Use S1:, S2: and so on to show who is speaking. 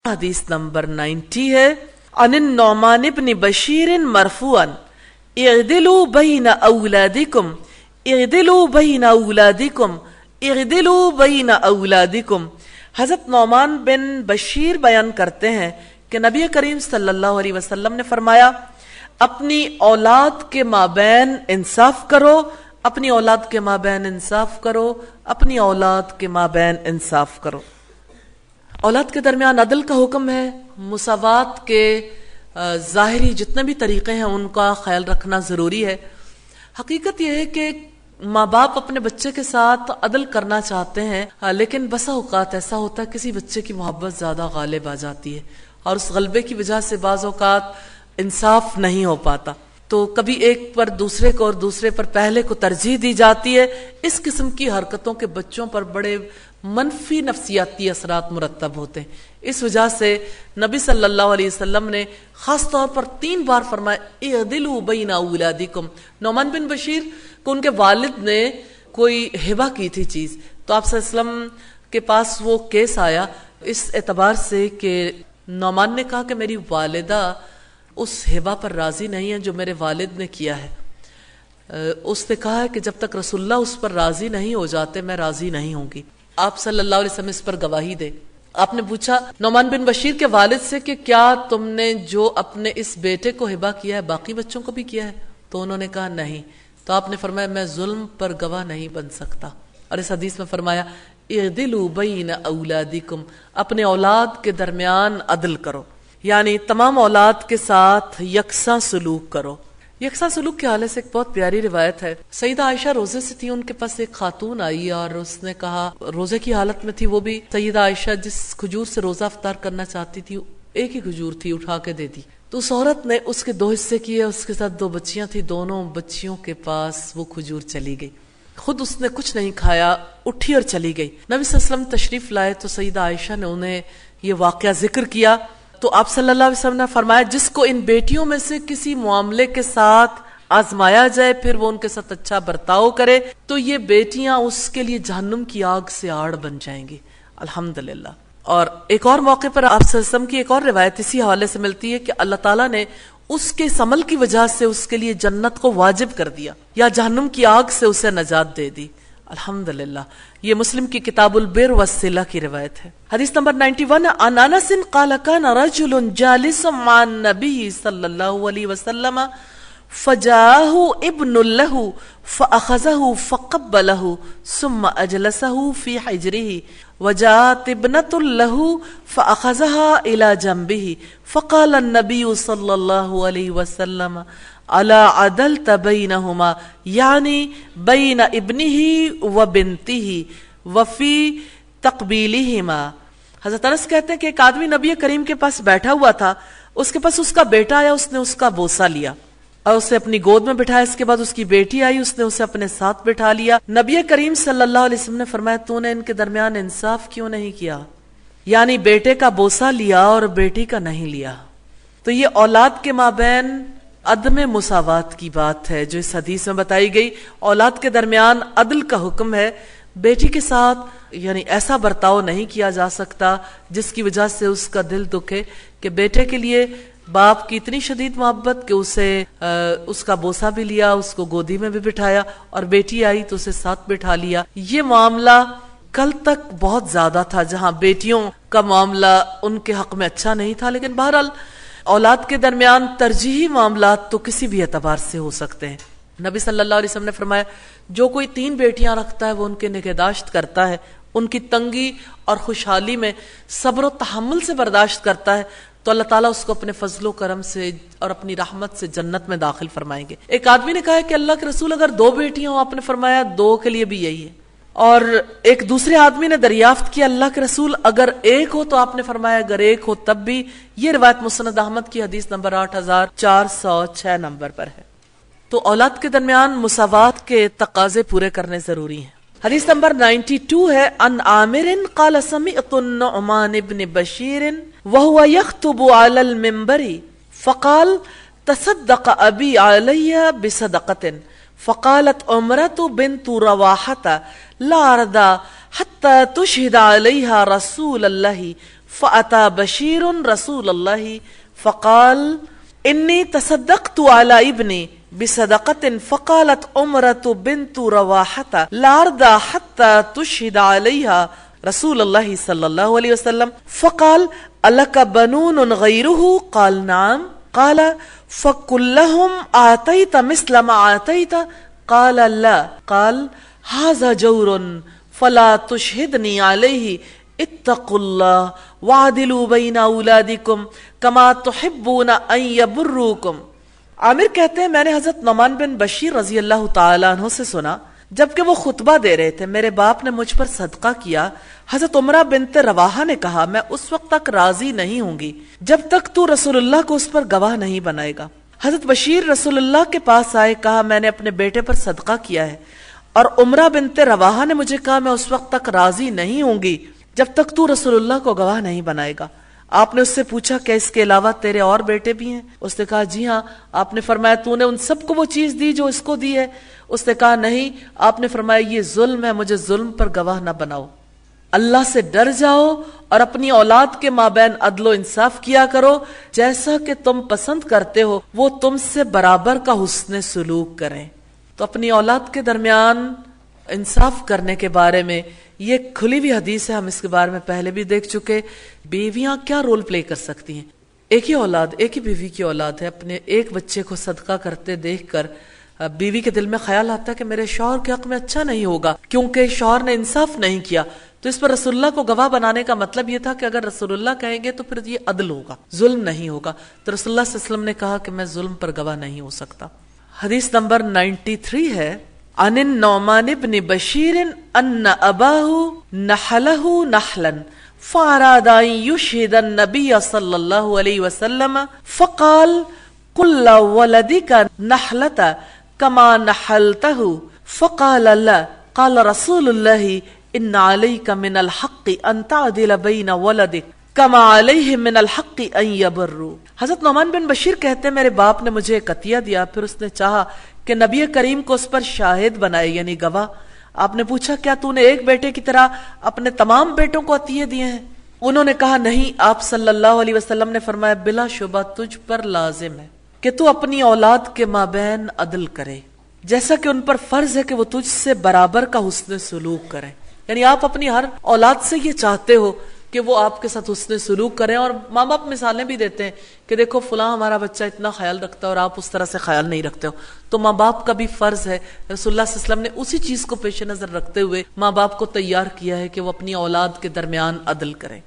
S1: حدیث نمبر 90 ہے عن النعمان بن بشیر مرفوعا اعدلوا بین اولادکم اعدلوا بین اولادکم اعدلوا بین اولادکم۔ حضرت نعمان بن بشیر بیان کرتے ہیں کہ نبی کریم صلی اللہ علیہ وسلم نے فرمایا اپنی اولاد کے مابین انصاف کرو، اپنی اولاد کے مابین انصاف کرو، اپنی اولاد کے مابین انصاف کرو۔ اولاد کے درمیان عدل کا حکم ہے، مساوات کے ظاہری جتنے بھی طریقے ہیں ان کا خیال رکھنا ضروری ہے۔ حقیقت یہ ہے کہ ماں باپ اپنے بچے کے ساتھ عدل کرنا چاہتے ہیں، لیکن بسا اوقات ایسا ہوتا ہے کسی بچے کی محبت زیادہ غالب آ جاتی ہے اور اس غلبے کی وجہ سے بعض اوقات انصاف نہیں ہو پاتا، تو کبھی ایک پر دوسرے کو اور دوسرے پر پہلے کو ترجیح دی جاتی ہے۔ اس قسم کی حرکتوں کے بچوں پر بڑے منفی نفسیاتی اثرات مرتب ہوتے ہیں۔ اس وجہ سے نبی صلی اللہ علیہ وسلم نے خاص طور پر 3 بار فرمایا اعدلوا بین اولادکم۔ نعمان بن بشیر کو ان کے والد نے کوئی ہبہ کی تھی چیز، تو آپ صلی اللہ علیہ وسلم کے پاس وہ کیس آیا اس اعتبار سے کہ نعمان نے کہا کہ میری والدہ اس ہبہ پر راضی نہیں ہے جو میرے والد نے کیا ہے۔ اس نے کہا ہے کہ جب تک رسول اللہ اس پر راضی نہیں ہو جاتے میں راضی نہیں ہوں گی، آپ صلی اللہ علیہ وسلم اس پر گواہی دے۔ آپ نے پوچھا نعمان بن بشیر کے والد سے کہ کیا تم نے جو اپنے اس بیٹے کو ہبہ کیا ہے باقی بچوں کو بھی کیا ہے؟ تو انہوں نے کہا نہیں۔ تو آپ نے فرمایا میں ظلم پر گواہ نہیں بن سکتا، اور اس حدیث میں فرمایا اعدلوا بین اولادکم، اپنے اولاد کے درمیان عدل کرو، یعنی تمام اولاد کے ساتھ یکساں سلوک کرو۔ یکساں سلوک کے حوالے سے ایک بہت پیاری روایت ہے۔ سیدہ عائشہ روزے سے تھی، ان کے پاس ایک خاتون آئی اور اس نے کہا، روزے کی حالت میں تھی وہ بھی، سیدہ عائشہ جس کھجور سے روزہ افطار کرنا چاہتی تھی ایک ہی کھجور تھی، اٹھا کے دے دی۔ تو اس عورت نے اس کے 2 حصے کیے، اس کے ساتھ 2 بچیاں تھیں، دونوں بچیوں کے پاس وہ کھجور چلی گئی، خود اس نے کچھ نہیں کھایا، اٹھی اور چلی گئی۔ نبی صلی اللہ علیہ وسلم تشریف لائے تو سیدہ عائشہ نے انہیں یہ واقعہ ذکر کیا، تو آپ صلی اللہ علیہ وسلم نے فرمایا جس کو ان بیٹیوں میں سے کسی معاملے کے ساتھ آزمایا جائے پھر وہ ان کے ساتھ اچھا برتاؤ کرے تو یہ بیٹیاں اس کے لیے جہنم کی آگ سے آڑ بن جائیں گی، الحمدللہ۔ اور ایک اور موقع پر آپ صلی اللہ علیہ وسلم کی ایک اور روایت اسی حوالے سے ملتی ہے کہ اللہ تعالیٰ نے اس کے اس عمل کی وجہ سے اس کے لیے جنت کو واجب کر دیا یا جہنم کی آگ سے اسے نجات دے دی، الحمدللہ۔ یہ مسلم کی کتاب البر والصلہ کی روایت ہے۔ حدیث نمبر 91 عن انس قال كان رجل جالس مع النبي صلی اللہ علیہ وسلم فجاءه ابن له فأخذه فقبله ثم أجلسه في حجره وجاءت ابنة له فأخذها إلى جنبه فقال النبي صلى الله عليه وسلم ألا عدلت بينهما يعني بين ابنه وبنته وفي تقبيلهما۔ حضرت انس کہتے ہیں کہ ایک آدمی نبی کریم کے پاس بیٹھا ہوا تھا، اس کے پاس اس کا بیٹا آیا، اس نے اس کا بوسہ لیا اور اسے اپنی گود میں بٹھایا۔ اس کے بعد اس کی بیٹی آئی، اس نے اسے اپنے ساتھ بٹھا لیا۔ نبی کریم صلی اللہ علیہ وسلم نے فرمایا تو نے ان کے درمیان انصاف کیوں نہیں کیا؟ یعنی بیٹے کا بوسہ لیا اور بیٹی کا نہیں لیا۔ تو یہ اولاد کے مابین عدم مساوات کی بات ہے جو اس حدیث میں بتائی گئی۔ اولاد کے درمیان عدل کا حکم ہے، بیٹی کے ساتھ یعنی ایسا برتاؤ نہیں کیا جا سکتا جس کی وجہ سے اس کا دل دکھے کہ بیٹے کے لیے باپ کی اتنی شدید محبت کہ اسے اس کا بوسہ بھی لیا، اس کو گودی میں بھی بٹھایا، اور بیٹی آئی تو اسے ساتھ بٹھا لیا۔ یہ معاملہ کل تک بہت زیادہ تھا جہاں بیٹیوں کا معاملہ ان کے حق میں اچھا نہیں تھا، لیکن بہرحال اولاد کے درمیان ترجیحی معاملات تو کسی بھی اعتبار سے ہو سکتے ہیں۔ نبی صلی اللہ علیہ وسلم نے فرمایا جو کوئی 3 بیٹیاں رکھتا ہے وہ ان کے نگہداشت کرتا ہے، ان کی تنگی اور خوشحالی میں صبر و تحمل سے برداشت کرتا ہے تو اللہ تعالیٰ اس کو اپنے فضل و کرم سے اور اپنی رحمت سے جنت میں داخل فرمائیں گے۔ ایک آدمی نے کہا ہے کہ اللہ کے رسول اگر 2 بیٹیاں ہوں، آپ نے فرمایا 2 کے لیے بھی یہی ہے۔ اور ایک دوسرے آدمی نے دریافت کیا اللہ کے رسول اگر 1 ہو، تو آپ نے فرمایا اگر 1 ہو تب بھی۔ یہ روایت مسند احمد کی حدیث نمبر 8406 نمبر پر ہے۔ تو اولاد کے درمیان مساوات کے تقاضے پورے کرنے ضروری ہیں۔ حدیث نمبر 92 ہے عن عامر قال سمعت النعمان بن بشیر وهو يخطب على المنبر فقال تصدق ابي علي بصدقة فقالت عمرة بنت رواحة لا أرضى حتى تشهد عليها رسول الله فأتى بشیر رسول اللہ فقال انی تصدقت على ابنی بصدقة فقالت عمرة بنت رواحة لا أرضى حتى تشهد عليها رسول اللہ صلی اللہ علیہ وسلم فقال ألك بنون غيره قال نعم قال فكلهم آتيت مثل ما آتيت قال لا قال هذا جور فلا تشهدني عليه اتقوا الله وعدلوا بين اولادكم كما تحبون ان يبروكم۔ عامر کہتے ہیں میں نے حضرت نعمان بن بشیر رضی اللہ تعالیٰ عنہ سے سنا جبکہ وہ خطبہ دے رہے تھے، میرے باپ نے مجھ پر صدقہ کیا۔ حضرت عمرہ بنت رواحہ نے کہا میں اس وقت تک راضی نہیں ہوں گی جب تک تو رسول اللہ کو اس پر گواہ نہیں بنائے گا۔ حضرت بشیر رسول اللہ کے پاس آئے، کہا میں نے اپنے بیٹے پر صدقہ کیا ہے، اور عمرہ بنت رواحہ نے مجھے کہا میں اس وقت تک راضی نہیں ہوں گی جب تک تو رسول اللہ کو گواہ نہیں بنائے گا۔ آپ نے اس سے پوچھا کہ اس کے علاوہ تیرے اور بیٹے بھی ہیں؟ اس نے کہا جی ہاں۔ آپ نے فرمایا تو نے ان سب کو وہ چیز دی جو اس کو دی ہے؟ اس نے کہا نہیں۔ آپ نے فرمایا یہ ظلم ہے، مجھے ظلم پر گواہ نہ بناؤ، اللہ سے ڈر جاؤ اور اپنی اولاد کے مابین عدل و انصاف کیا کرو، جیسا کہ تم پسند کرتے ہو وہ تم سے برابر کا حسن سلوک کریں۔ تو اپنی اولاد کے درمیان انصاف کرنے کے بارے میں یہ کھلی ہوئی حدیث ہے، ہم اس کے بارے میں پہلے بھی دیکھ چکے۔ بیویاں کیا رول پلے کر سکتی ہیں؟ ایک ہی اولاد، ایک ہی بیوی کی اولاد ہے، اپنے ایک بچے کو صدقہ کرتے دیکھ کر بیوی کے دل میں خیال آتا ہے کہ میرے شوہر کے حق میں اچھا نہیں ہوگا کیونکہ شوہر نے انصاف نہیں کیا، تو اس پر رسول اللہ کو گواہ بنانے کا مطلب یہ تھا کہ اگر رسول اللہ کہیں گے تو پھر یہ عدل ہوگا، ظلم نہیں ہوگا۔ تو رسول اللہ صلی اللہ علیہ وسلم نے کہا کہ میں ظلم پر گواہ نہیں ہو سکتا۔ حدیث نمبر 93 ہے عن النعمان بن بشیر ان اباہ نحلہ نحلا فاراد ان يشهد النبي صلی اللہ علیہ وسلم فقال قل ولدك نحلة كما نحلته فقال لا قال رسول الله ان عليك من الحق ان تعدل بين ولدك كما عليه من الحق ان يبروا۔ حضرت نعمان بن بشیر کہتے ہیں میرے باپ نے مجھے ایک عطیہ دیا، پھر اس نے چاہا کہ نبی کریم کو اس پر شاہد بنائے یعنی گواہ۔ آپ نے پوچھا کیا تو نے ایک بیٹے کی طرح اپنے تمام بیٹوں کو عطیے دیے ہیں؟ انہوں نے کہا نہیں۔ آپ صلی اللہ علیہ وسلم نے فرمایا بلا شبہ تجھ پر لازم ہے کہ تو اپنی اولاد کے مابین عدل کرے، جیسا کہ ان پر فرض ہے کہ وہ تجھ سے برابر کا حسن سلوک کریں۔ یعنی آپ اپنی ہر اولاد سے یہ چاہتے ہو کہ وہ آپ کے ساتھ حسن سلوک کریں، اور ماں باپ مثالیں بھی دیتے ہیں کہ دیکھو فلاں ہمارا بچہ اتنا خیال رکھتا ہے اور آپ اس طرح سے خیال نہیں رکھتے ہو۔ تو ماں باپ کا بھی فرض ہے، رسول اللہ صلی اللہ علیہ وسلم نے اسی چیز کو پیش نظر رکھتے ہوئے ماں باپ کو تیار کیا ہے کہ وہ اپنی اولاد کے درمیان عدل کریں۔